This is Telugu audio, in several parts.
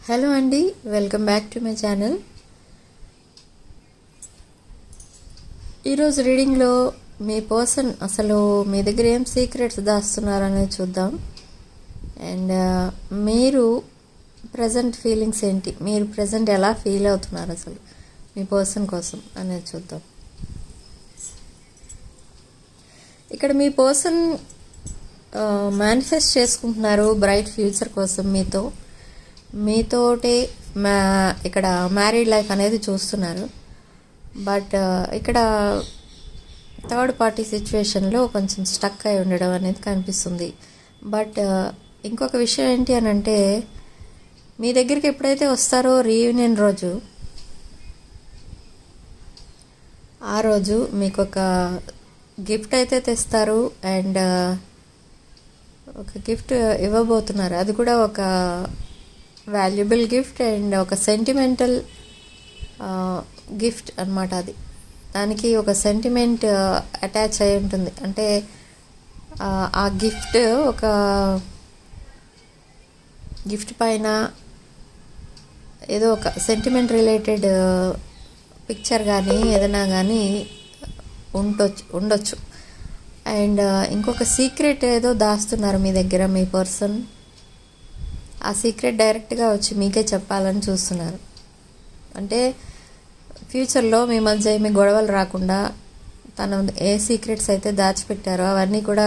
హలో అండి, welcome back to my channel. ఈరోజు రీడింగ్లో మీ పర్సన్ అసలు మీ దగ్గర ఏం సీక్రెట్స్ దాస్తున్నారనేది చూద్దాం. అండ్ మీరు ప్రజెంట్ ఫీలింగ్స్ ఏంటి, మీరు ప్రజెంట్ ఎలా ఫీల్ అవుతున్నారు అసలు మీ పర్సన్ కోసం అనేది చూద్దాం. ఇక్కడ మీ పర్సన్ మేనిఫెస్ట్ చేసుకుంటున్నారు బ్రైట్ ఫ్యూచర్ కోసం మీతోటే ఇక్కడ మ్యారీడ్ లైఫ్ అనేది చూస్తున్నారు. బట్ ఇక్కడ థర్డ్ పార్టీ సిచ్యువేషన్లో కొంచెం స్టక్ అయి ఉండడం అనేది కనిపిస్తుంది. బట్ ఇంకొక విషయం ఏంటి అని అంటే, మీ దగ్గరికి ఎప్పుడైతే వస్తారో రీయూనియన్ రోజు, ఆ రోజు మీకు ఒక గిఫ్ట్ అయితే తెస్తారు. అండ్ ఒక గిఫ్ట్ ఇవ్వబోతున్నారు. అది కూడా ఒక వాల్యుబుల్ గిఫ్ట్ అండ్ ఒక సెంటిమెంటల్ గిఫ్ట్ అన్నమాట. దానికి ఒక సెంటిమెంట్ అటాచ్ అయి ఉంటుంది. అంటే ఆ గిఫ్ట్ పైన ఏదో ఒక సెంటిమెంట్ రిలేటెడ్ పిక్చర్ కానీ ఏదైనా కానీ ఉండొచ్చు. అండ్ ఇంకొక సీక్రెట్ ఏదో దాస్తున్నారు మీ దగ్గర మీ పర్సన్. ఆ సీక్రెట్ డైరెక్ట్గా వచ్చి మీకే చెప్పాలని చూస్తున్నారు. అంటే ఫ్యూచర్లో మీ మధ్య ఏమి గొడవలు రాకుండా తను ఏ సీక్రెట్స్ అయితే దాచిపెట్టారో అవన్నీ కూడా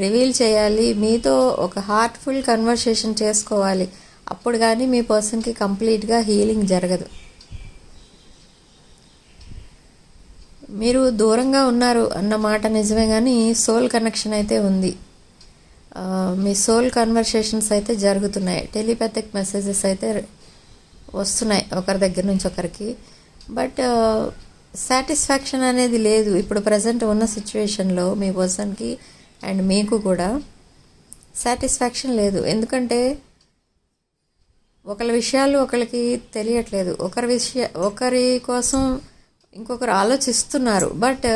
రివీల్ చేయాలి. మీతో ఒక హార్ట్ఫుల్ కన్వర్సేషన్ చేసుకోవాలి. అప్పుడు కానీ మీ పర్సన్కి కంప్లీట్గా హీలింగ్ జరగదు. మీరు దూరంగా ఉన్నారు అన్న మాట నిజమే, కానీ సోల్ కనెక్షన్ అయితే ఉంది. మీ సోల్ కన్వర్సేషన్స్ అయితే జరుగుతున్నాయి. టెలిపాథిక్ మెసేజెస్ అయితే వస్తున్నాయి ఒకరి దగ్గర నుంచి ఒకరికి. బట్ సాటిస్ఫాక్షన్ అనేది లేదు ఇప్పుడు ప్రజెంట్ ఉన్న సిచ్యువేషన్లో. మీ పర్సన్కి అండ్ మీకు కూడా సాటిస్ఫాక్షన్ లేదు. ఎందుకంటే ఒకరి విషయాలు ఒకరికి తెలియట్లేదు. ఒకరి కోసం ఇంకొకరు ఆలోచిస్తున్నారు. బట్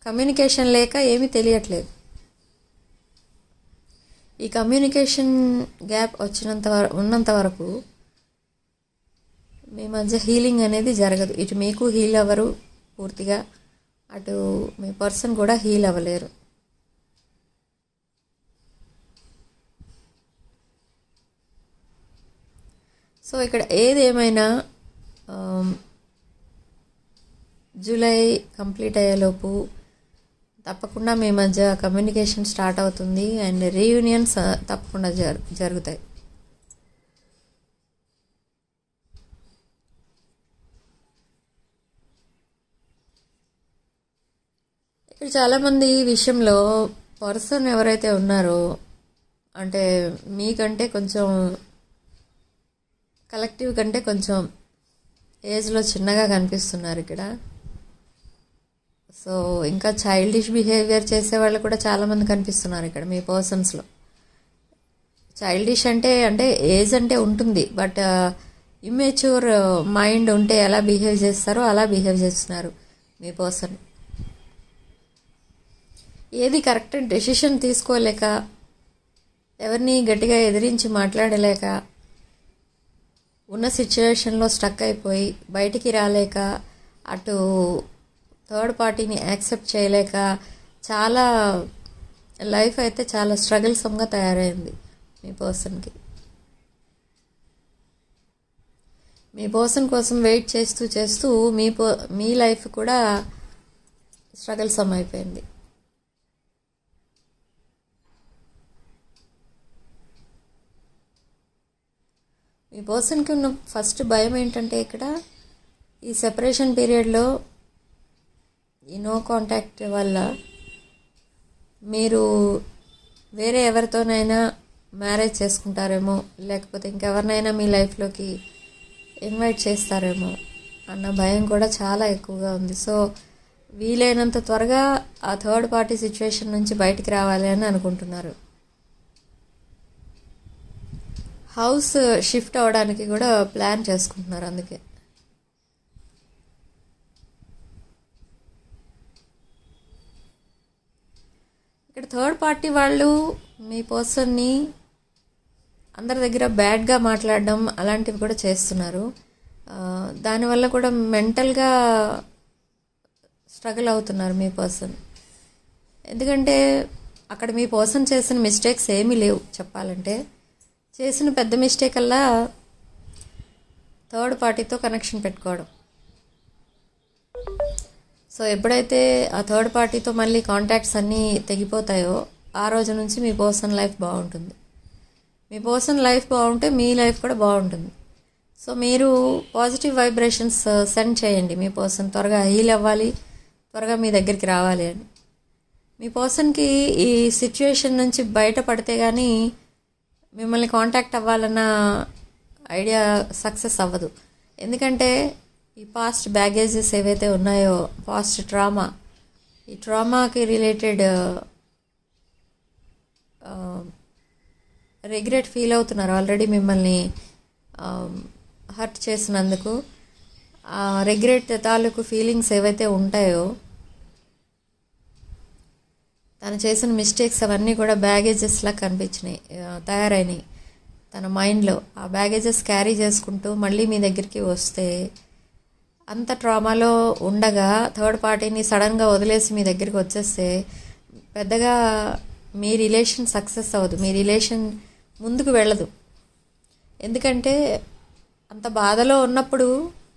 కమ్యూనికేషన్ లేక ఏమీ తెలియట్లేదు. ఈ కమ్యూనికేషన్ గ్యాప్ ఉన్నంత వరకు మీ మధ్య హీలింగ్ అనేది జరగదు. ఇటు మీకు హీల్ అవ్వరు పూర్తిగా, అటు మీ పర్సన్ కూడా హీల్ అవ్వలేరు. సో ఇక్కడ ఏదేమైనా జూలై కంప్లీట్ అయ్యేలోపు తప్పకుండా మీ మధ్య కమ్యూనికేషన్ స్టార్ట్ అవుతుంది. అండ్ రీయూనియన్స్ తప్పకుండా జరుగుతాయి. ఇక్కడ చాలామంది ఈ విషయంలో పర్సన్ ఎవరైతే ఉన్నారో, అంటే మీకంటే కొంచెం కలెక్టివ్ కంటే కొంచెం ఏజ్లో చిన్నగా కనిపిస్తున్నారు ఇక్కడ. సో ఇంకా చైల్డిష్ బిహేవియర్ చేసే వాళ్ళు కూడా చాలామంది కనిపిస్తున్నారు ఇక్కడ మీ పర్సన్స్లో. చైల్డిష్ అంటే ఏజ్ అంటే ఉంటుంది, బట్ ఇమ్మెచ్యూర్ మైండ్ ఉంటే ఎలా బిహేవ్ చేస్తారో అలా బిహేవ్ చేస్తున్నారు మీ పర్సన్. ఏది కరెక్ట్ డెసిషన్ తీసుకోలేక, ఎవరిని గట్టిగా ఎదిరించి మాట్లాడలేక, ఉన్న సిచ్యువేషన్లో స్టక్ అయిపోయి బయటికి రాలేక, అటు థర్డ్ పార్టీని యాక్సెప్ట్ చేయలేక చాలా లైఫ్ అయితే చాలా స్ట్రగుల్సమ్గా తయారైంది మీ పర్సన్కి. మీ పర్సన్ కోసం వెయిట్ చేస్తూ మీ లైఫ్ కూడా స్ట్రగుల్సమ్ అయిపోయింది. మీ పర్సన్కి ఉన్న ఫస్ట్ భయం ఏంటంటే, ఇక్కడ ఈ సెపరేషన్ పీరియడ్లో ఈ నో కాంటాక్ట్ వల్ల మీరు వేరే ఎవరితోనైనా మ్యారేజ్ చేసుకుంటారేమో, లేకపోతే ఇంకెవరినైనా మీ లైఫ్లోకి ఇన్వైట్ చేస్తారేమో అన్న భయం కూడా చాలా ఎక్కువగా ఉంది. సో వీలైనంత త్వరగా ఆ థర్డ్ పార్టీ సిచ్యువేషన్ నుంచి బయటికి రావాలి అని అనుకుంటున్నారు. హౌస్ షిఫ్ట్ అవ్వడానికి కూడా ప్లాన్ చేసుకుంటున్నారు. అందుకే ఇక్కడ థర్డ్ పార్టీ వాళ్ళు మీ పర్సన్ని అందరి దగ్గర బ్యాడ్గా మాట్లాడడం అలాంటివి కూడా చేస్తున్నారు. దానివల్ల కూడా మెంటల్గా స్ట్రగుల్ అవుతున్నారు మీ పర్సన్. ఎందుకంటే అక్కడ మీ పర్సన్ చేసిన మిస్టేక్స్ ఏమీ లేవు చెప్పాలంటే. చేసిన పెద్ద మిస్టేక్ అల్లా థర్డ్ పార్టీతో కనెక్షన్ పెట్టుకోవడం. సో ఎప్పుడైతే ఆ థర్డ్ పార్టీతో మళ్ళీ కాంటాక్ట్స్ అన్నీ తెగిపోతాయో ఆ రోజు నుంచి మీ పర్సన్ లైఫ్ బాగుంటుంది. మీ పర్సన్ లైఫ్ బాగుంటే మీ లైఫ్ కూడా బాగుంటుంది. సో మీరు పాజిటివ్ వైబ్రేషన్స్ సెండ్ చేయండి. మీ పర్సన్ త్వరగా హీల్ అవ్వాలి, త్వరగా మీ దగ్గరికి రావాలి అని. మీ పర్సన్కి ఈ సిచ్యువేషన్ నుంచి బయటపడితే కానీ మిమ్మల్ని కాంటాక్ట్ అవ్వాలన్న ఐడియా సక్సెస్ అవ్వదు. ఎందుకంటే ఈ పాస్ట్ బ్యాగేజెస్ ఏవైతే ఉన్నాయో, పాస్ట్ ట్రామా, ఈ ట్రామాకి రిలేటెడ్ రిగ్రెట్ ఫీల్ అవుతున్నారు ఆల్రెడీ మిమ్మల్ని హర్ట్ చేసినందుకు. ఆ రిగ్రెట్ తాలూకు ఫీలింగ్స్ ఏవైతే ఉంటాయో, తను చేసిన మిస్టేక్స్ అవన్నీ కూడా బ్యాగేజెస్లా కనిపించినాయి, తయారైనాయి తన మైండ్లో. ఆ బ్యాగేజెస్ క్యారీ చేసుకుంటూ మళ్ళీ మీ దగ్గరికి వస్తే, అంత ట్రామాలో ఉండగా థర్డ్ పార్టీని సడన్గా వదిలేసి మీ దగ్గరికి వచ్చేస్తే పెద్దగా మీ రిలేషన్ సక్సెస్ అవ్వదు, మీ రిలేషన్ ముందుకు వెళ్ళదు. ఎందుకంటే అంత బాధలో ఉన్నప్పుడు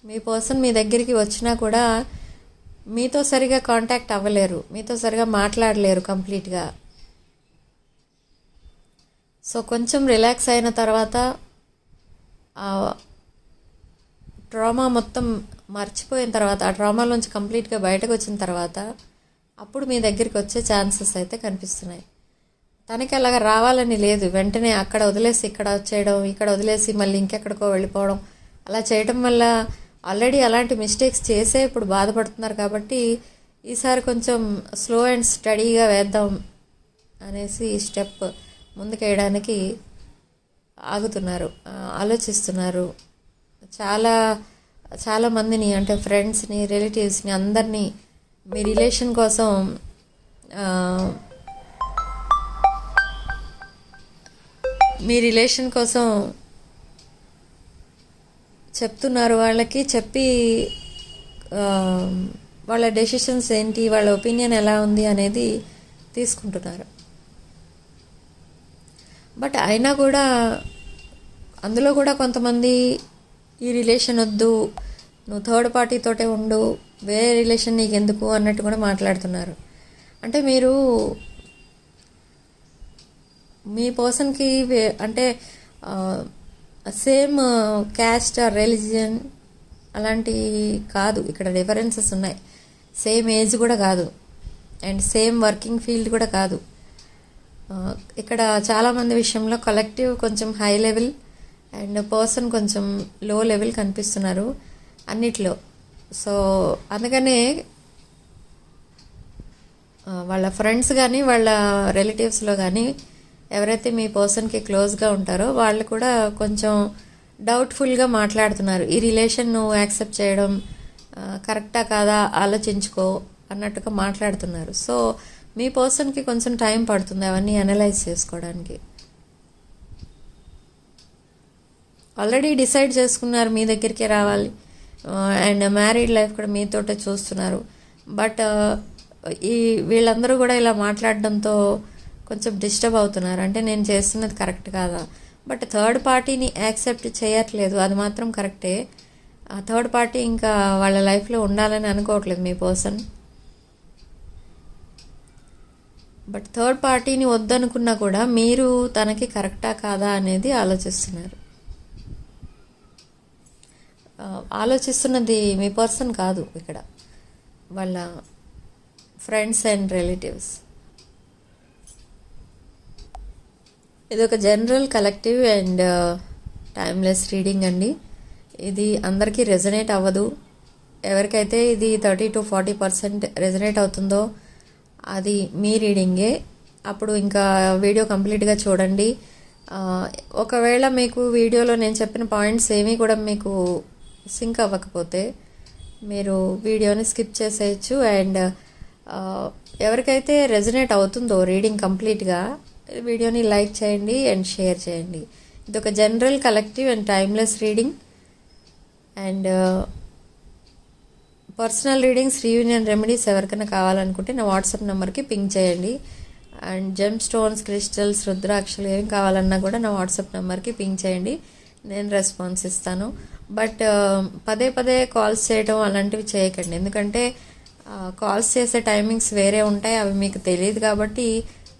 మీ పర్సన్ మీ దగ్గరికి వచ్చినా కూడా మీతో సరిగా కాంటాక్ట్ అవ్వలేరు, మీతో సరిగా మాట్లాడలేరు కంప్లీట్గా. సో కొంచెం రిలాక్స్ అయిన తర్వాత, ఆ ట్రామా మొత్తం మర్చిపోయిన తర్వాత, ఆ ట్రామాలోంచి కంప్లీట్గా బయటకు వచ్చిన తర్వాత అప్పుడు మీ దగ్గరికి వచ్చే ఛాన్సెస్ అయితే కనిపిస్తున్నాయి. తనకి అలాగా రావాలని లేదు. వెంటనే అక్కడ వదిలేసి ఇక్కడ వచ్చేయడం, ఇక్కడ వదిలేసి మళ్ళీ ఇంకెక్కడికో వెళ్ళిపోవడం, అలా చేయడం వల్ల ఆల్రెడీ అలాంటి మిస్టేక్స్ చేసే ఇప్పుడు బాధపడుతున్నారు. కాబట్టి ఈసారి కొంచెం స్లో అండ్ స్టడీగా వేద్దాం అనేసి ఈ స్టెప్ ముందుకేయడానికి ఆగుతున్నారు, ఆలోచిస్తున్నారు. చాలా మందిని, అంటే ఫ్రెండ్స్ని, రిలేటివ్స్ని, అందరినీ మీ రిలేషన్ కోసం చెప్తున్నారు. వాళ్ళకి చెప్పి వాళ్ళ డెసిషన్స్ ఏంటి, వాళ్ళ ఒపీనియన్ ఎలా ఉంది అనేది తీసుకుంటున్నారు. బట్ అయినా కూడా అందులో కూడా కొంతమంది ఈ రిలేషన్ వద్దు, నువ్వు థర్డ్ పార్టీతోటే ఉండు, వేరే రిలేషన్ నీకు ఎందుకు అన్నట్టు కూడా మాట్లాడుతున్నారు. అంటే మీరు మీ పర్సన్కి అంటే సేమ్ క్యాస్ట్ ఆర్ రిలీజియన్ అలాంటి కాదు, ఇక్కడ డిఫరెన్సెస్ ఉన్నాయి. సేమ్ ఏజ్ కూడా కాదు, అండ్ సేమ్ వర్కింగ్ ఫీల్డ్ కూడా కాదు. ఇక్కడ చాలామంది విషయంలో కలెక్టివ్ కొంచెం హై లెవెల్ అండ్ పర్సన్ కొంచెం లో లెవెల్ కనిపిస్తున్నారు అన్నిట్లో. సో అందుకనే వాళ్ళ ఫ్రెండ్స్ కానీ వాళ్ళ రిలేటివ్స్లో కానీ ఎవరైతే మీ పర్సన్కి క్లోజ్గా ఉంటారో వాళ్ళు కూడా కొంచెం డౌట్ఫుల్గా మాట్లాడుతున్నారు. ఈ రిలేషన్ నువ్వు యాక్సెప్ట్ చేయడం కరెక్టా కాదా ఆలోచించుకో అన్నట్టుగా మాట్లాడుతున్నారు. సో మీ పర్సన్కి కొంచెం టైం పడుతుంది అవన్నీ అనలైజ్ చేసుకోవడానికి. ఆల్రెడీ డిసైడ్ చేసుకున్నారు మీ దగ్గరికి రావాలి, అండ్ మ్యారీడ్ లైఫ్ కూడా మీతోటే చూస్తున్నారు. బట్ ఈ వీళ్ళందరూ కూడా ఇలా మాట్లాడడంతో కొంచెం డిస్టర్బ్ అవుతున్నారు. అంటే నేను చేస్తున్నది కరెక్ట్ కాదా, బట్ థర్డ్ పార్టీని యాక్సెప్ట్ చేయట్లేదు, అది మాత్రం కరెక్టే. ఆ థర్డ్ పార్టీ ఇంకా వాళ్ళ లైఫ్లో ఉండాలని అనుకోవట్లేదు మీ పర్సన్. బట్ థర్డ్ పార్టీని వద్దనుకున్నా కూడా మీరు తనకి కరెక్టా కాదా అనేది ఆలోచిస్తున్నారు. ఆలోచిస్తున్నది మీ పర్సన్ కాదు, ఇక్కడ వాళ్ళ ఫ్రెండ్స్ అండ్ రిలేటివ్స్. ఇది ఒక general collective and timeless reading అండి. ఇది అందరికీ రెజనేట్ అవ్వదు. ఎవరికైతే ఇది 30 to 40% రెజనేట్ అవుతుందో అది మీ రీడింగే. అప్పుడు ఇంకా వీడియో కంప్లీట్గా చూడండి. ఒకవేళ మీకు వీడియోలో నేను చెప్పిన పాయింట్స్ ఏమీ కూడా మీకు సింక్ అవ్వకపోతే మీరు వీడియోని స్కిప్ చేసేయచ్చు. అండ్ ఎవరికైతే రెజనేట్ అవుతుందో రీడింగ్ కంప్లీట్గా వీడియోని లైక్ చేయండి అండ్ షేర్ చేయండి. ఇది ఒక general, collective and timeless reading. And personal readings, reunion remedies ఎవరికైనా కావాలనుకుంటే నా వాట్సాప్ నెంబర్కి పింక్ చేయండి. అండ్ జెమ్ స్టోన్స్, క్రిస్టల్స్, రుద్రాక్షలు ఏం కావాలన్నా కూడా నా వాట్సాప్ నెంబర్కి పింక్ చేయండి, నేను రెస్పాన్స్ ఇస్తాను. బట్ పదే పదే కాల్స్ చేయడం అలాంటివి చేయకండి, ఎందుకంటే కాల్స్ చేసే టైమింగ్స్ వేరే ఉంటాయి, అవి మీకు తెలియదు. కాబట్టి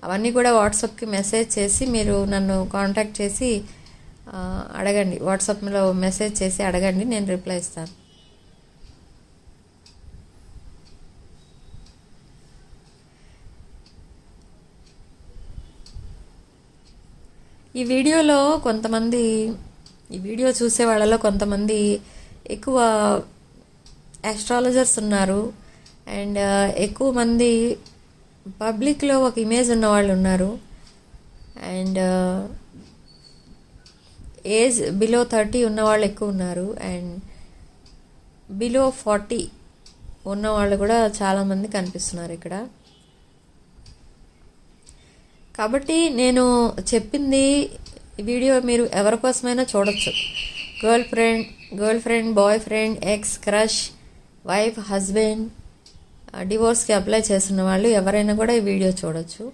అవన్నీ కూడా వాట్సాప్కి మెసేజ్ చేసి మీరు నన్ను కాంటాక్ట్ చేసి అడగండి. వాట్సాప్లో మెసేజ్ చేసి అడగండి, నేను రిప్లై ఇస్తాను. ఈ వీడియో చూసే వాళ్ళలో కొంతమంది ఎక్కువ ఆస్ట్రాలజర్స్ ఉన్నారు. అండ్ ఎక్కువ మంది పబ్లిక్లో ఒక ఇమేజ్ ఉన్న వాళ్ళు ఉన్నారు. అండ్ ఏజ్ బిలో 30 ఉన్నవాళ్ళు ఎక్కువ ఉన్నారు. అండ్ బిలో 40 ఉన్నవాళ్ళు కూడా చాలామంది కనిపిస్తున్నారు ఇక్కడ. కాబట్టి నేను చెప్పింది వీడియో మీరు ఎవరి కోసమైనా చూడొచ్చు. Girlfriend, boyfriend, ex, crush, wife, husband, డివోర్స్కి అప్లై చేస్తున్న వాళ్ళు ఎవరైనా కూడా ఈ వీడియో చూడొచ్చు.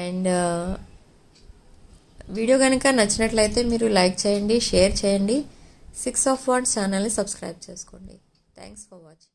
అండ్ వీడియో కనుక నచ్చినట్లయితే మీరు లైక్ చేయండి, షేర్ చేయండి. 6 of Wands ఛానల్ని సబ్స్క్రైబ్ చేసుకోండి. Thanks for watching.